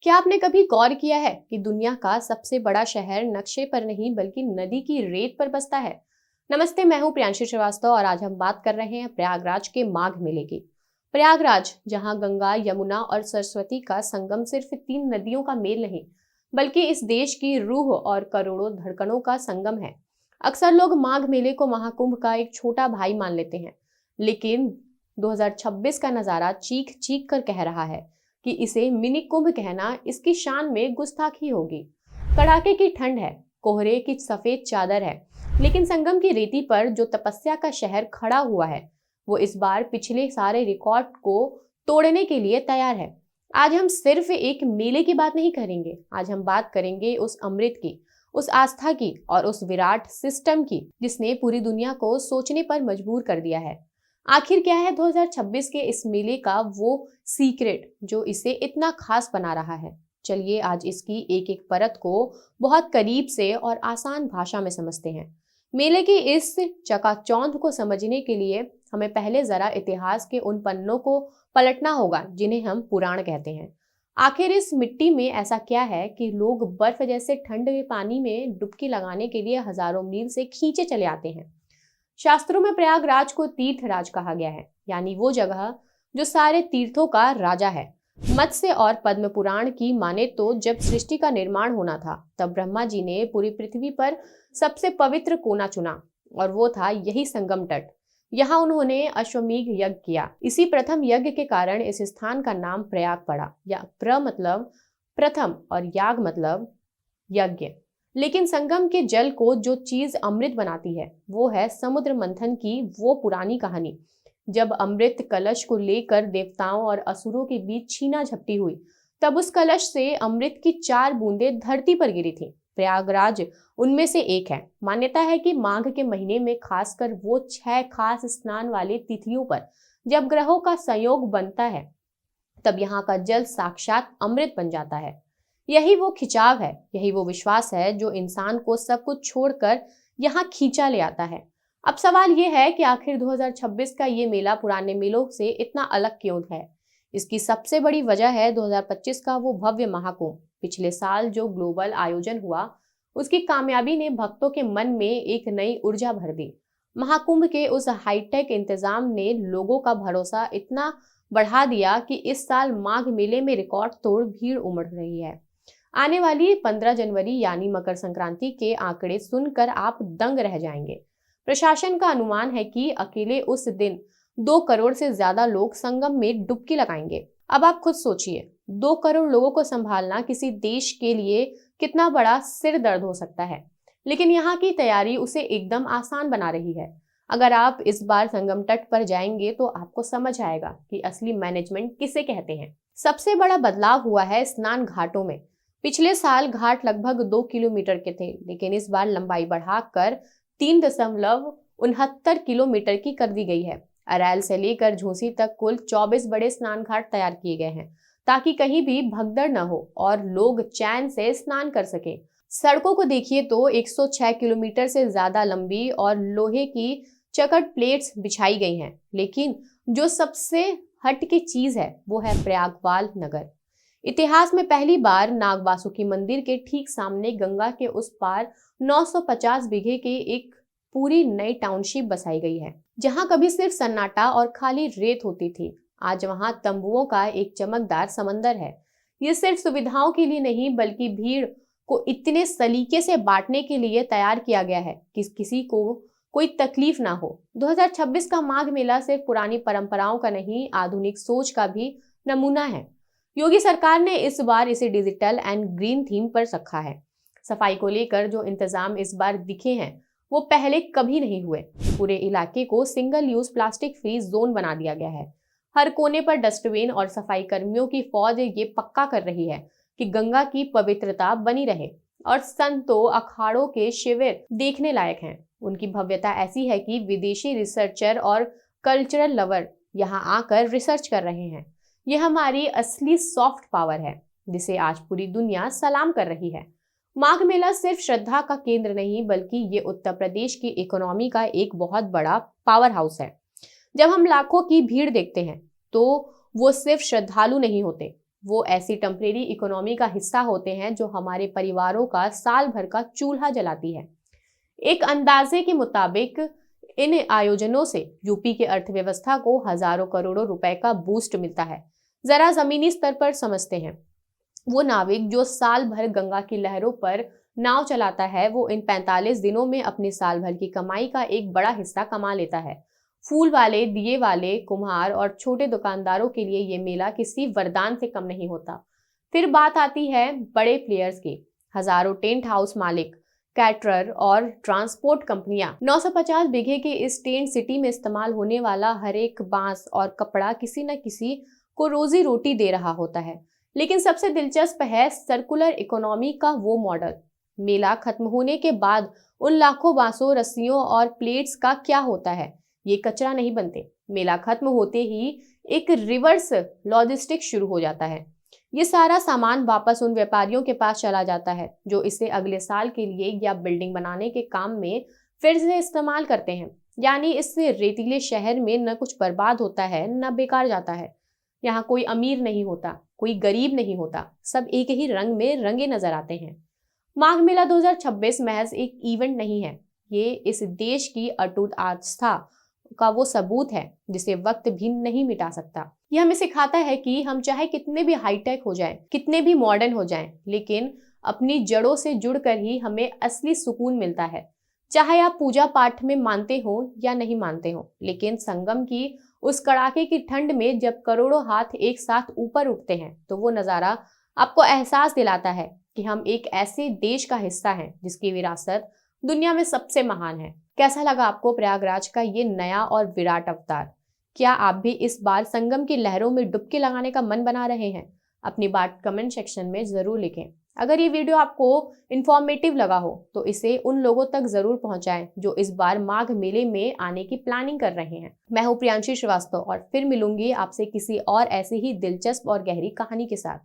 क्या आपने कभी गौर किया है कि दुनिया का सबसे बड़ा शहर नक्शे पर नहीं बल्कि नदी की रेत पर बसता है। नमस्ते, मैं हूं प्रियांशु श्रीवास्तव और आज हम बात कर रहे हैं प्रयागराज के माघ मेले की। प्रयागराज, जहां गंगा, यमुना और सरस्वती का संगम सिर्फ तीन नदियों का मेल नहीं बल्कि इस देश की रूह और करोड़ों धड़कनों का संगम है। अक्सर लोग माघ मेले को महाकुंभ का एक छोटा भाई मान लेते हैं, लेकिन 2026 का नजारा चीख चीख कर कह रहा है कि इसे मिनी कुंभ कहना इसकी शान में गुस्ताखी होगी। कड़ाके की ठंड है, कोहरे की सफेद चादर है, लेकिन संगम की रेती पर जो तपस्या का शहर खड़ा हुआ है, वो इस बार पिछले सारे रिकॉर्ड को तोड़ने के लिए तैयार है। आज हम सिर्फ एक मेले की बात नहीं करेंगे, आज हम बात करेंगे उस अमृत की, उस आस्था की और उस विराट सिस्टम की जिसने पूरी दुनिया को सोचने पर मजबूर कर दिया है। आखिर क्या है 2026 के इस मेले का वो सीक्रेट जो इसे इतना खास बना रहा है? चलिए आज इसकी एक एक परत को बहुत करीब से और आसान भाषा में समझते हैं। मेले की इस चकाचौंध को समझने के लिए हमें पहले जरा इतिहास के उन पन्नों को पलटना होगा जिन्हें हम पुराण कहते हैं। आखिर इस मिट्टी में ऐसा क्या है कि लोग बर्फ जैसे ठंडे पानी में डुबकी लगाने के लिए हजारों मील से खींचे चले आते हैं। शास्त्रों में प्रयागराज को तीर्थराज कहा गया है, यानी वो जगह जो सारे तीर्थों का राजा है। मत्स्य और पद्म पुराण की माने तो जब सृष्टि का निर्माण होना था, तब ब्रह्मा जी ने पूरी पृथ्वी पर सबसे पवित्र कोना चुना और वो था यही संगम तट। यहाँ उन्होंने अश्वमेघ यज्ञ किया। इसी प्रथम यज्ञ के कारण इस स्थान का नाम प्रयाग पड़ा। या प्र मतलब प्रथम और याग मतलब यज्ञ। लेकिन संगम के जल को जो चीज अमृत बनाती है वो है समुद्र मंथन की वो पुरानी कहानी, जब अमृत कलश को लेकर देवताओं और असुरों के बीच छीना झपटी हुई, तब उस कलश से अमृत की 4 बूंदें धरती पर गिरी थी। प्रयागराज उनमें से एक है। मान्यता है कि माघ के महीने में खासकर वो 6 खास स्नान वाली तिथियों पर जब ग्रहों का संयोग बनता है, तब यहाँ का जल साक्षात अमृत बन जाता है। यही वो खिंचाव है, यही वो विश्वास है जो इंसान को सब कुछ छोड़कर यहाँ खींचा ले आता है। अब सवाल ये है कि आखिर 2026 का ये मेला पुराने मेलों से इतना अलग क्यों है? इसकी सबसे बड़ी वजह है 2025 का वो भव्य महाकुंभ। पिछले साल जो ग्लोबल आयोजन हुआ, उसकी कामयाबी ने भक्तों के मन में एक नई ऊर्जा भर दी। महाकुंभ के उस हाईटेक इंतजाम ने लोगों का भरोसा इतना बढ़ा दिया कि इस साल माघ मेले में रिकॉर्ड तोड़ भीड़ उमड़ रही है। आने वाली 15 जनवरी यानी मकर संक्रांति के आंकड़े सुनकर आप दंग रह जाएंगे। प्रशासन का अनुमान है कि अकेले उस दिन 2 करोड़ से ज्यादा लोग संगम में डुबकी लगाएंगे। अब आप खुद सोचिए, 2 करोड़ लोगों को संभालना किसी देश के लिए कितना बड़ा सिर दर्द हो सकता है। लेकिन यहाँ की तैयारी उसे एकदम आसान बना रही है। अगर आप इस बार संगम तट पर जाएंगे तो आपको समझ आएगा कि असली मैनेजमेंट किसे कहते हैं। सबसे बड़ा बदलाव हुआ है स्नान घाटों में। पिछले साल घाट लगभग 2 किलोमीटर के थे, लेकिन इस बार लंबाई बढ़ाकर 3.69 किलोमीटर की कर दी गई है। अरैल से लेकर झूसी तक कुल 24 बड़े स्नान घाट तैयार किए गए हैं, ताकि कहीं भी भगदड़ न हो और लोग चैन से स्नान कर सके। सड़कों को देखिए तो 106 किलोमीटर से ज्यादा लंबी और लोहे की चकट प्लेट्स बिछाई गई हैं, लेकिन जो सबसे हट की चीज है वो है प्रयागवाल नगर। इतिहास में पहली बार नाग वासुकी मंदिर के ठीक सामने गंगा के उस पार 950 बीघे के एक पूरी नई टाउनशिप बसाई गई है। जहां कभी सिर्फ सन्नाटा और खाली रेत होती थी, आज वहां तंबुओं का एक चमकदार समंदर है। ये सिर्फ सुविधाओं के लिए नहीं बल्कि भीड़ को इतने सलीके से बांटने के लिए तैयार किया गया है कि किसी को कोई तकलीफ ना हो। 2026 का माघ मेला सिर्फ पुरानी परंपराओं का नहीं, आधुनिक सोच का भी नमूना है। योगी सरकार ने इस बार इसे डिजिटल एंड ग्रीन थीम पर रखा है। सफाई को लेकर जो इंतजाम इस बार दिखे हैं वो पहले कभी नहीं हुए। पूरे इलाके को single use plastic free zone बना दिया गया है। हर कोने पर डस्टबिन और सफाई कर्मियों की फौज ये पक्का कर रही है कि गंगा की पवित्रता बनी रहे। और संतों अखाड़ों के शिविर देखने लायक हैं। उनकी भव्यता ऐसी है कि विदेशी रिसर्चर और कल्चरल लवर यहाँ आकर रिसर्च कर रहे हैं। ये हमारी असली सॉफ्ट पावर है जिसे आज पूरी दुनिया सलाम कर रही है। माघ मेला सिर्फ श्रद्धा का केंद्र नहीं बल्कि ये उत्तर प्रदेश की इकोनॉमी का एक बहुत बड़ा पावर हाउस है। जब हम लाखों की भीड़ देखते हैं तो वो सिर्फ श्रद्धालु नहीं होते, वो ऐसी टेम्परेरी इकोनॉमी का हिस्सा होते हैं जो हमारे परिवारों का साल भर का चूल्हा जलाती है। एक अंदाजे के मुताबिक इन आयोजनों से यूपी के अर्थव्यवस्था को हजारों करोड़ों रुपए का बूस्ट मिलता है। जरा जमीनी स्तर पर समझते हैं। वो नाविक जो साल भर गंगा की लहरों पर नाव चलाता है, वो इन 45 दिनों में अपनी साल भर की कमाई का एक बड़ा हिस्सा कमा लेता है। फूल वाले, दिए वाले, कुम्हार और छोटे दुकानदारों के लिए ये मेला किसी वरदान से कम नहीं होता। फिर बात आती है बड़े प्लेयर्स की। हजारों टेंट हाउस मालिक, कैटरर और ट्रांसपोर्ट कंपनियां 950 बीघे के इस टेंट सिटी में इस्तेमाल होने वाला हर एक बांस और कपड़ा किसी न किसी को रोजी रोटी दे रहा होता है। लेकिन सबसे दिलचस्प है सर्कुलर इकोनॉमी का वो मॉडल। मेला खत्म होने के बाद उन लाखों बांसों, रस्सियों और प्लेट्स का क्या होता है? ये कचरा नहीं बनते। मेला खत्म होते ही एक रिवर्स लॉजिस्टिक शुरू हो जाता है। ये सारा सामान वापस उन व्यापारियों के पास चला जाता है जो इसे अगले साल के लिए या बिल्डिंग बनाने के काम में फिर से इस्तेमाल करते हैं। यानी इससे रेतीले शहर में न कुछ बर्बाद होता है न बेकार जाता है। यहाँ कोई अमीर नहीं होता, कोई गरीब नहीं होता, सब एक ही रंग में रंगे नजर आते हैं। माघ मेला 2026 महज एक इवेंट नहीं है, ये इस देश की अटूट आस्था का वो सबूत है जिसे वक्त भी नहीं मिटा सकता। यह हमें सिखाता है कि हम चाहे कितने भी हाईटेक हो जाएं, कितने भी मॉडर्न हो जाएं, लेकिन अपनी जड़ों से जुड़कर ही हमें असली सुकून मिलता है। चाहे आप पूजा पाठ में मानते हो या नहीं मानते हो, लेकिन संगम की उस कड़ाके की ठंड में जब करोड़ों हाथ एक साथ ऊपर उठते हैं तो वो नजारा आपको एहसास दिलाता है कि हम एक ऐसे देश का हिस्सा हैं जिसकी विरासत दुनिया में सबसे महान है। कैसा लगा आपको प्रयागराज का ये नया और विराट अवतार? क्या आप भी इस बार संगम की लहरों में डुबकी लगाने का मन बना रहे हैं? अपनी बात कमेंट सेक्शन में जरूर लिखें। अगर ये वीडियो आपको इंफॉर्मेटिव लगा हो तो इसे उन लोगों तक जरूर पहुंचाएं जो इस बार माघ मेले में आने की प्लानिंग कर रहे हैं। मैं हूं प्रियांशी श्रीवास्तव और फिर मिलूंगी आपसे किसी और ऐसी ही दिलचस्प और गहरी कहानी के साथ।